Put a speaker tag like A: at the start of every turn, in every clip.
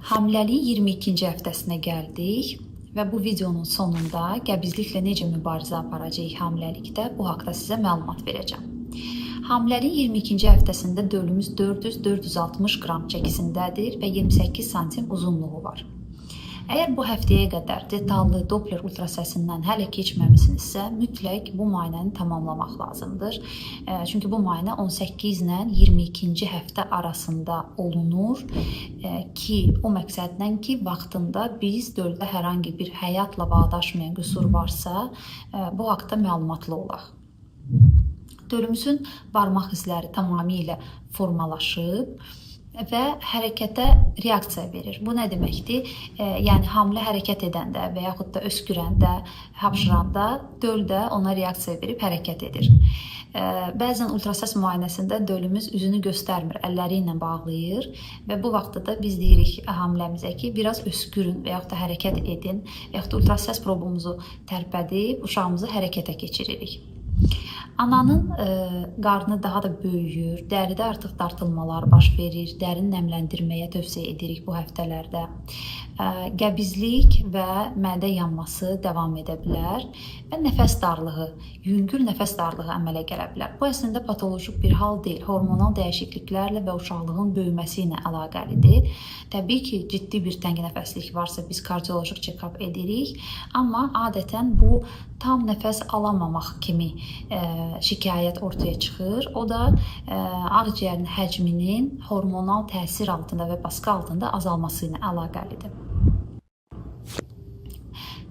A: Hamiləliyin 22-ci həftəsinə gəldik və bu videonun sonunda qəbizliklə necə mübarizə aparacağıq hamiləlikdə bu haqda sizə məlumat verəcəm. Hamiləliyin 22-ci həftəsində dölümüz 400-460 qram çəkisindədir və 28 sm uzunluğu var. Əgər bu həftəyə qədər detallı Doppler ultrasəsindən hələ keçməmisinizsə, mütləq bu müayinəni tamamlamaq lazımdır. Çünki bu müayinə 18 ilə 22-ci həftə arasında olunur ki, o məqsəddən ki, vaxtında biz döldə hər hangi bir həyatla bağdaşmayan qüsur varsa, bu haqda məlumatlı olaq. Dölümüzün barmaq izləri tamamilə formalaşıb və hərəkətə reaksiya verir. Bu nə deməkdir? Yəni hamilə hərəkət edəndə və yaxud da öskürəndə, hapşıranda döl də ona reaksiya verib hərəkət edir. Bəzən ultrasəs müayinəsində dölümüz üzünü göstərmir, əlləri ilə bağlayır və bu vaxtda da biz deyirik hamiləmizə ki, biraz öskürün və yaxud da hərəkət edin və yaxud da ultrasəs probumuzu tərpədib uşağımızı hərəkətə keçiririk. Ananın qarnı daha da böyüyür, dəridə artıq dartılmalar baş verir, dərin nəmləndirməyə tövsiyə edirik bu həftələrdə. Qəbizlik və mədə yanması davam edə bilər və nəfəs darlığı, yüngül nəfəs darlığı əmələ gələ bilər. Bu əslində patolojik bir hal deyil, hormonal dəyişikliklərlə və uşaqlığın böyüməsi ilə əlaqəlidir. Təbii ki, ciddi bir təngnəfəslik varsa biz kardioloji check-up edirik, amma adətən bu tam nəfəs alamamaq kimi şikayət ortaya çıxır. O da ağciyərin həcminin hormonal təsir altında və baskı altında azalması ilə əlaqəlidir.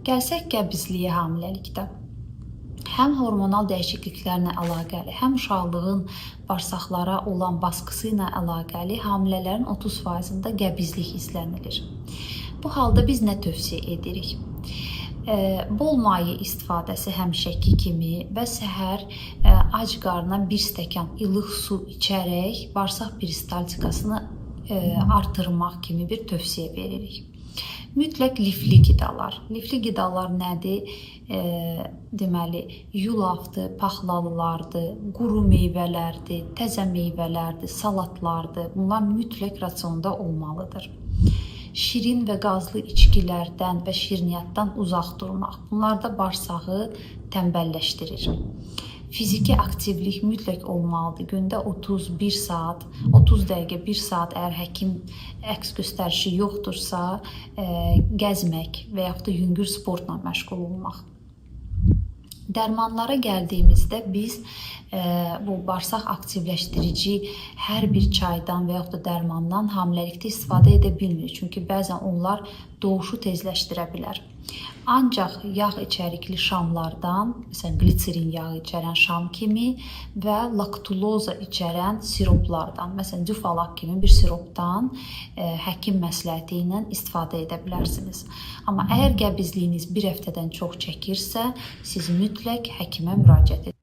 A: Gəlsək qəbizliyə hamiləlikdə. Həm hormonal dəyişikliklərlə əlaqəli, həm uşaqlığın bağırsaqlara olan baskısı ilə əlaqəli hamilələrin 30%-ında qəbizlik izlənilir. Bu halda biz nə tövsiyə edirik? Bol maye istifadəsi həmişəki kimi və səhər ac qarnına bir stəkan ilıq su içərək bağırsaq peristaltikasını artırmaq kimi bir tövsiyə veririk. Mütləq lifli qidalar. Lifli qidalar nədir? Deməli, yulafdır, paxlalılardır, quru meyvələrdir, təzə meyvələrdir, salatlardır. Bunlar mütləq rasionda olmalıdır. Şirin və qazlı içkilərdən və şirniyyatdan uzaq durmaq. Bunlar da bağırsağı tənbəlləşdirir. Fiziki aktivlik mütləq olmalıdır. Gündə 31 saat, 30 dəqiqə, 1 saat əgər həkim əks göstərişi yoxdursa, gəzmək və yaxud da yüngül sportla məşğul olmaq. Dərmanlara gəldiyimizdə biz bu bağırsaq aktivləşdirici hər bir çaydan və yaxud da dərmandan hamiləlikdə istifadə edə bilmirik. Çünki bəzən onlar doğuşu tezləşdirə bilər. Ancaq yağ içərikli şamlardan, məsələn qlitserin yağı içərən şam kimi və laktuloza içərən siroplardan, məsələn dufalak kimi bir siropdan həkim məsləhəti ilə istifadə edə bilərsiniz. Amma əgər qəbizliyiniz bir həftədən çox çəkirsə, siz mütləq həkimə müraciət edin.